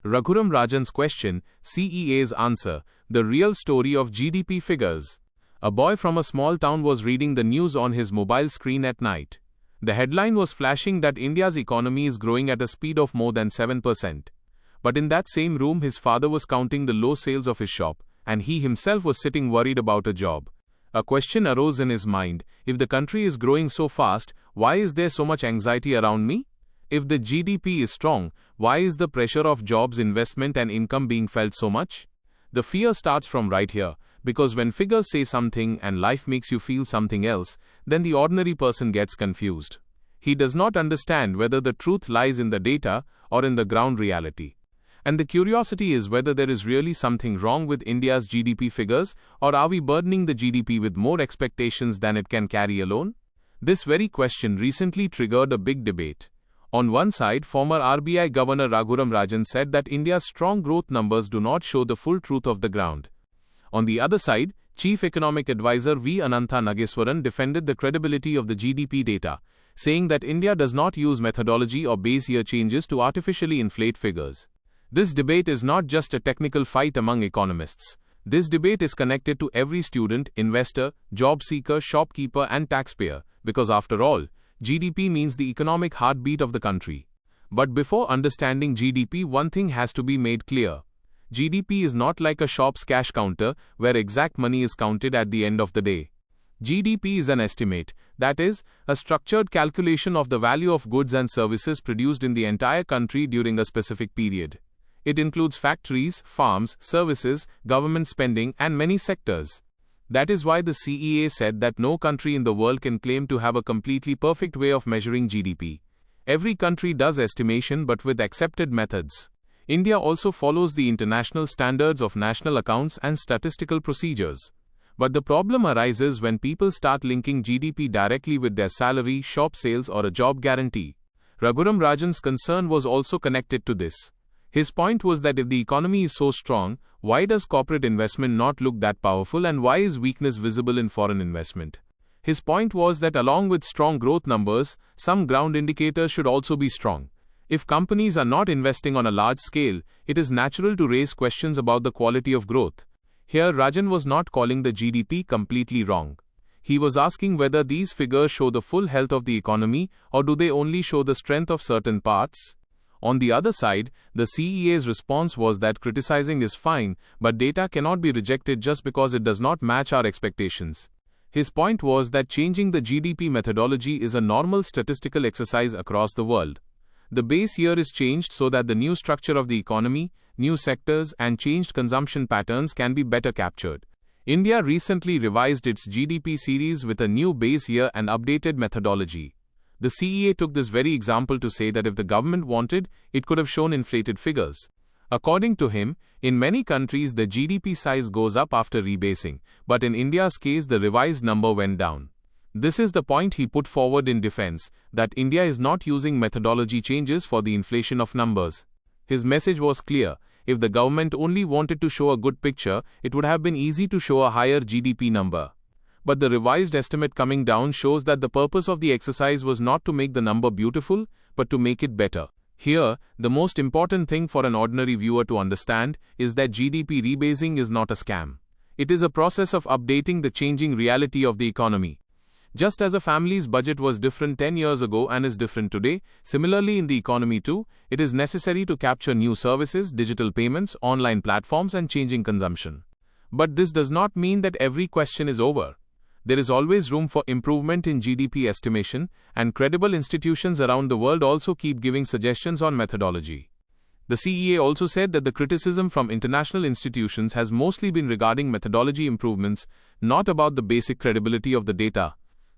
Raghuram Rajan's question, CEA's answer, the real story of GDP figures. A boy from a small town was reading the news on his mobile screen at night. The headline was flashing that India's economy is growing at a speed of more than 7%. But in that same room, his father was counting the low sales of his shop, and he himself was sitting worried about a job. A question arose in his mind: if the country is growing so fast, why is there so much anxiety around me? If the GDP is strong, why is the pressure of jobs, investment and income being felt so much? The fear starts from right here, because when figures say something and life makes you feel something else, then the ordinary person gets confused. He does not understand whether the truth lies in the data or in the ground reality. And the curiosity is whether there is really something wrong with India's GDP figures, or are we burdening the GDP with more expectations than it can carry alone? This very question recently triggered a big debate. On one side, former RBI Governor Raghuram Rajan said that India's strong growth numbers do not show the full truth of the ground. On the other side, Chief Economic Advisor 𝐻𝐵 Anantha Nageswaran defended the credibility of the GDP data, saying that India does not use methodology or base year changes to artificially inflate figures. This debate is not just a technical fight among economists. This debate is connected to every student, investor, job seeker, shopkeeper and taxpayer, because after all, GDP means the economic heartbeat of the country. But before understanding GDP, one thing has to be made clear. GDP is not like a shop's cash counter where exact money is counted at the end of the day. GDP is an estimate, that is, a structured calculation of the value of goods and services produced in the entire country during a specific period. It includes factories, farms, services, government spending, and many sectors. That is why the CEA said that no country in the world can claim to have a completely perfect way of measuring GDP. Every country does estimation, but with accepted methods. India also follows the international standards of national accounts and statistical procedures. But the problem arises when people start linking GDP directly with their salary, shop sales, or a job guarantee. Raghuram Rajan's concern was also connected to this. His point was that if the economy is so strong, why does corporate investment not look that powerful, and why is weakness visible in foreign investment? His point was that along with strong growth numbers, some ground indicators should also be strong. If companies are not investing on a large scale, it is natural to raise questions about the quality of growth. Here, Rajan was not calling the GDP completely wrong. He was asking whether these figures show the full health of the economy, or do they only show the strength of certain parts? On the other side, the CEA's response was that criticizing is fine, but data cannot be rejected just because it does not match our expectations. His point was that changing the GDP methodology is a normal statistical exercise across the world. The base year is changed so that the new structure of the economy, new sectors, and changed consumption patterns can be better captured. India recently revised its GDP series with a new base year and updated methodology. The CEA took this very example to say that if the government wanted, it could have shown inflated figures. According to him, in many countries the GDP size goes up after rebasing, but in India's case the revised number went down. This is the point he put forward in defense, that India is not using methodology changes for the inflation of numbers. His message was clear: if the government only wanted to show a good picture, it would have been easy to show a higher GDP number. But the revised estimate coming down shows that the purpose of the exercise was not to make the number beautiful, but to make it better. Here, the most important thing for an ordinary viewer to understand is that GDP rebasing is not a scam. It is a process of updating the changing reality of the economy. Just as a family's budget was different 10 years ago and is different today, similarly in the economy too, it is necessary to capture new services, digital payments, online platforms, and changing consumption. But this does not mean that every question is over. There is always room for improvement in GDP estimation, and credible institutions around the world also keep giving suggestions on methodology. The CEA also said that the criticism from international institutions has mostly been regarding methodology improvements, not about the basic credibility of the data.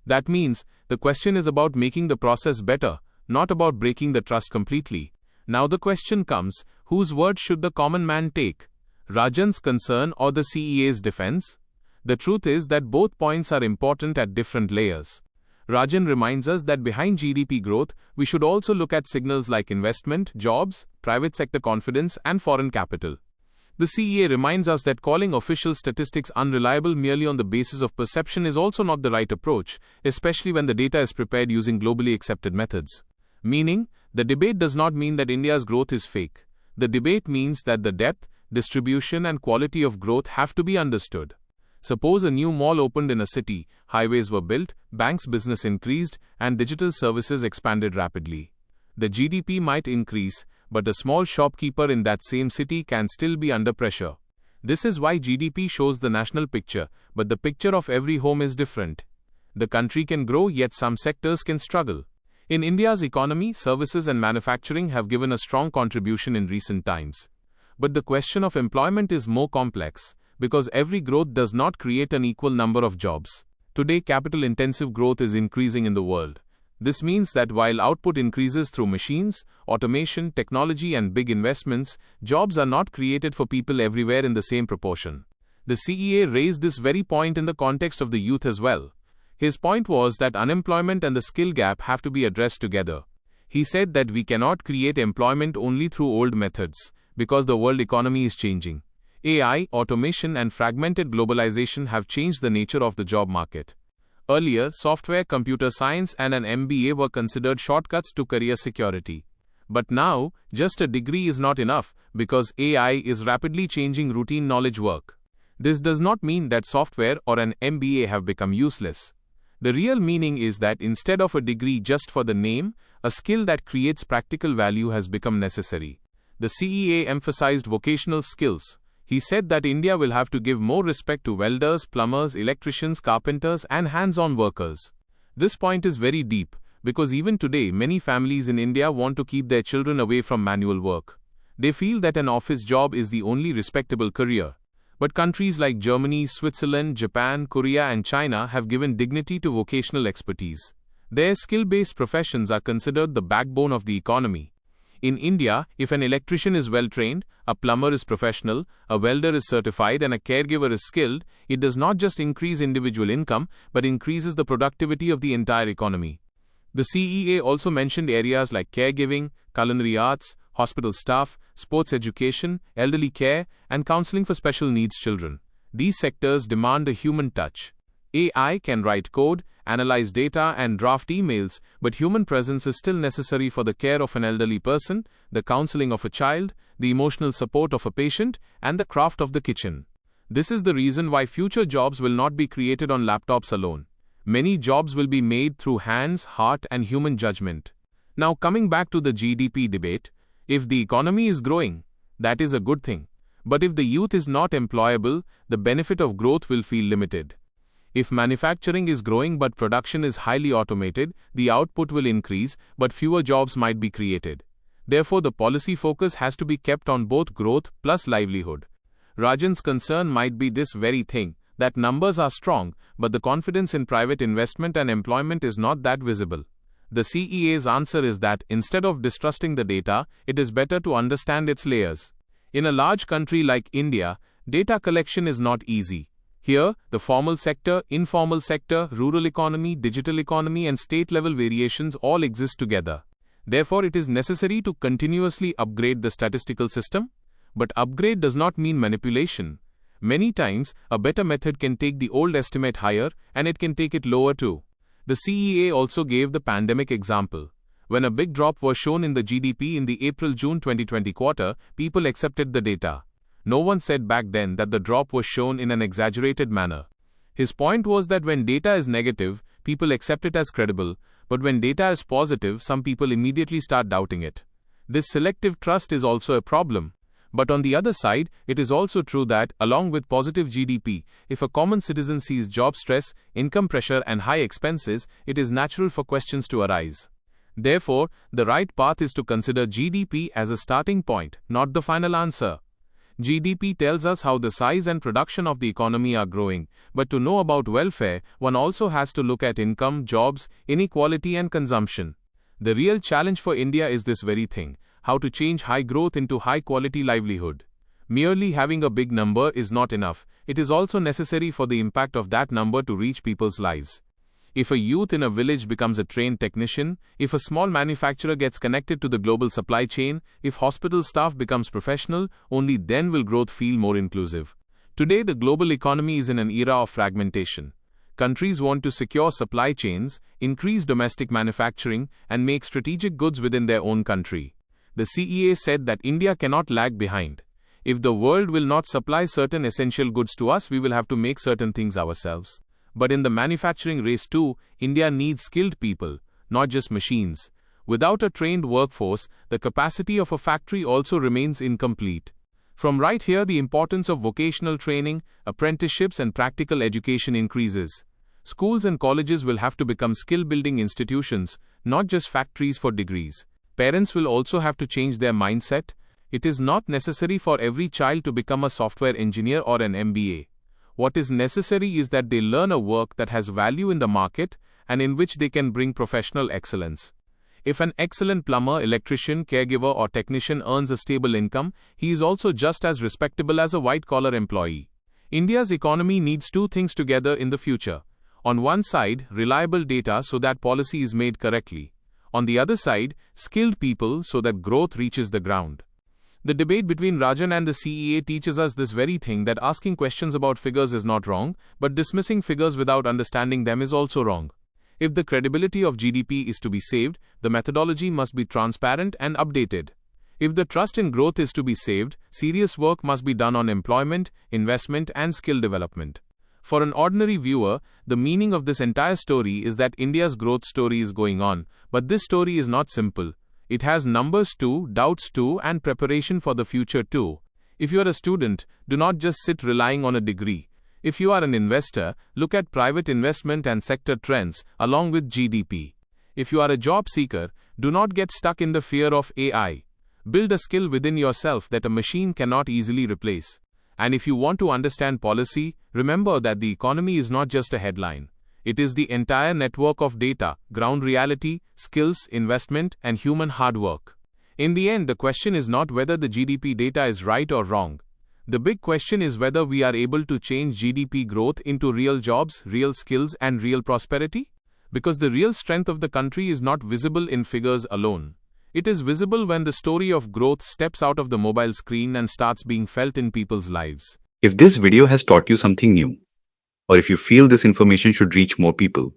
That means, the question is about making the process better, not about breaking the trust completely. Now the question comes, whose word should the common man take? Rajan's concern or the CEA's defense? The truth is that both points are important at different layers. Rajan reminds us that behind GDP growth, we should also look at signals like investment, jobs, private sector confidence, and foreign capital. The CEA reminds us that calling official statistics unreliable merely on the basis of perception is also not the right approach, especially when the data is prepared using globally accepted methods. Meaning, the debate does not mean that India's growth is fake. The debate means that the depth, distribution and quality of growth have to be understood. Suppose a new mall opened in a city, highways were built, banks' business increased, and digital services expanded rapidly. The GDP might increase, but a small shopkeeper in that same city can still be under pressure. This is why GDP shows the national picture, but the picture of every home is different. The country can grow, yet some sectors can struggle. In India's economy, services and manufacturing have given a strong contribution in recent times. But the question of employment is more complex, because every growth does not create an equal number of jobs. Today, capital-intensive growth is increasing in the world. This means that while output increases through machines, automation, technology and big investments, jobs are not created for people everywhere in the same proportion. The CEA raised this very point in the context of the youth as well. His point was that unemployment and the skill gap have to be addressed together. He said that we cannot create employment only through old methods, because the world economy is changing. AI, automation and fragmented globalization have changed the nature of the job market. Earlier, software, computer science and an MBA were considered shortcuts to career security. But now, just a degree is not enough, because AI is rapidly changing routine knowledge work. This does not mean that software or an MBA have become useless. The real meaning is that instead of a degree just for the name, a skill that creates practical value has become necessary. The CEA emphasized vocational skills. He said that India will have to give more respect to welders, plumbers, electricians, carpenters, and hands-on workers. This point is very deep, because even today many families in India want to keep their children away from manual work. They feel that an office job is the only respectable career. But countries like Germany, Switzerland, Japan, Korea, and China have given dignity to vocational expertise. Their skill-based professions are considered the backbone of the economy. In India, if an electrician is well-trained, a plumber is professional, a welder is certified and a caregiver is skilled, it does not just increase individual income, but increases the productivity of the entire economy. The CEA also mentioned areas like caregiving, culinary arts, hospital staff, sports education, elderly care, and counseling for special needs children. These sectors demand a human touch. AI can write code, analyze data and draft emails, but human presence is still necessary for the care of an elderly person, the counseling of a child, the emotional support of a patient, and the craft of the kitchen. This is the reason why future jobs will not be created on laptops alone. Many jobs will be made through hands, heart, and human judgment. Now coming back to the GDP debate, if the economy is growing, that is a good thing. But if the youth is not employable, the benefit of growth will feel limited. If manufacturing is growing but production is highly automated, the output will increase, but fewer jobs might be created. Therefore, the policy focus has to be kept on both growth plus livelihood. Rajan's concern might be this very thing, that numbers are strong, but the confidence in private investment and employment is not that visible. The CEA's answer is that instead of distrusting the data, it is better to understand its layers. In a large country like India, data collection is not easy. Here, the formal sector, informal sector, rural economy, digital economy and state-level variations all exist together. Therefore, it is necessary to continuously upgrade the statistical system. But upgrade does not mean manipulation. Many times, a better method can take the old estimate higher, and it can take it lower too. The CEA also gave the pandemic example. When a big drop was shown in the GDP in the April-June 2020 quarter, people accepted the data. No one said back then that the drop was shown in an exaggerated manner. His point was that when data is negative, people accept it as credible, but when data is positive, some people immediately start doubting it. This selective trust is also a problem. But on the other side, it is also true that, along with positive GDP, if a common citizen sees job stress, income pressure and high expenses, it is natural for questions to arise. Therefore, the right path is to consider GDP as a starting point, not the final answer. GDP tells us how the size and production of the economy are growing, but to know about welfare, one also has to look at income, jobs, inequality and consumption. The real challenge for India is this very thing, how to change high growth into high-quality livelihood. Merely having a big number is not enough, it is also necessary for the impact of that number to reach people's lives. If a youth in a village becomes a trained technician, if a small manufacturer gets connected to the global supply chain, if hospital staff becomes professional, only then will growth feel more inclusive. Today, the global economy is in an era of fragmentation. Countries want to secure supply chains, increase domestic manufacturing, and make strategic goods within their own country. the CEA said that India cannot lag behind. If the world will not supply certain essential goods to us, we will have to make certain things ourselves. But in the manufacturing race too, India needs skilled people, not just machines. Without a trained workforce, the capacity of a factory also remains incomplete. From right here, the importance of vocational training, apprenticeships and practical education increases. Schools and colleges will have to become skill-building institutions, not just factories for degrees. Parents will also have to change their mindset. It is not necessary for every child to become a software engineer or an MBA. What is necessary is that they learn a work that has value in the market and in which they can bring professional excellence. If an excellent plumber, electrician, caregiver or technician earns a stable income, he is also just as respectable as a white-collar employee. India's economy needs two things together in the future. On one side, reliable data so that policy is made correctly. On the other side, skilled people so that growth reaches the ground. The debate between Rajan and the CEA teaches us this very thing, that asking questions about figures is not wrong, but dismissing figures without understanding them is also wrong. If the credibility of GDP is to be saved, the methodology must be transparent and updated. If the trust in growth is to be saved, serious work must be done on employment, investment and skill development. For an ordinary viewer, the meaning of this entire story is that India's growth story is going on, but this story is not simple. It has numbers too, doubts too, and preparation for the future too. If you are a student, do not just sit relying on a degree. If you are an investor, look at private investment and sector trends, along with GDP. If you are a job seeker, do not get stuck in the fear of AI. Build a skill within yourself that a machine cannot easily replace. And if you want to understand policy, remember that the economy is not just a headline. It is the entire network of data, ground reality, skills, investment, and human hard work. In the end, the question is not whether the GDP data is right or wrong. The big question is whether we are able to change GDP growth into real jobs, real skills, and real prosperity. Because the real strength of the country is not visible in figures alone. It is visible when the story of growth steps out of the mobile screen and starts being felt in people's lives. If this video has taught you something new, or if you feel this information should reach more people,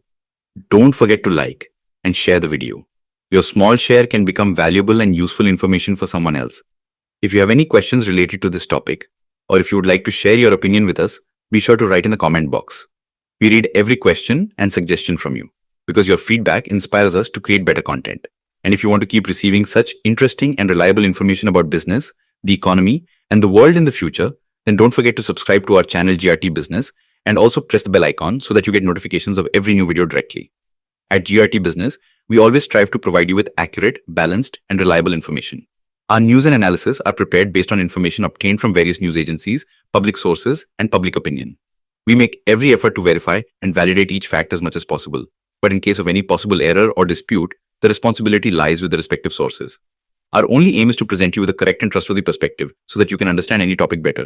don't forget to like and share the video. Your small share can become valuable and useful information for someone else. If you have any questions related to this topic, or if you would like to share your opinion with us, be sure to write in the comment box. We read every question and suggestion from you, because your feedback inspires us to create better content. And if you want to keep receiving such interesting and reliable information about business, the economy, and the world in the future, then don't forget to subscribe to our channel GRT Business and also press the bell icon so that you get notifications of every new video directly. At GRT Business, we always strive to provide you with accurate, balanced, and reliable information. Our news and analysis are prepared based on information obtained from various news agencies, public sources, and public opinion. We make every effort to verify and validate each fact as much as possible. But in case of any possible error or dispute, the responsibility lies with the respective sources. Our only aim is to present you with a correct and trustworthy perspective so that you can understand any topic better.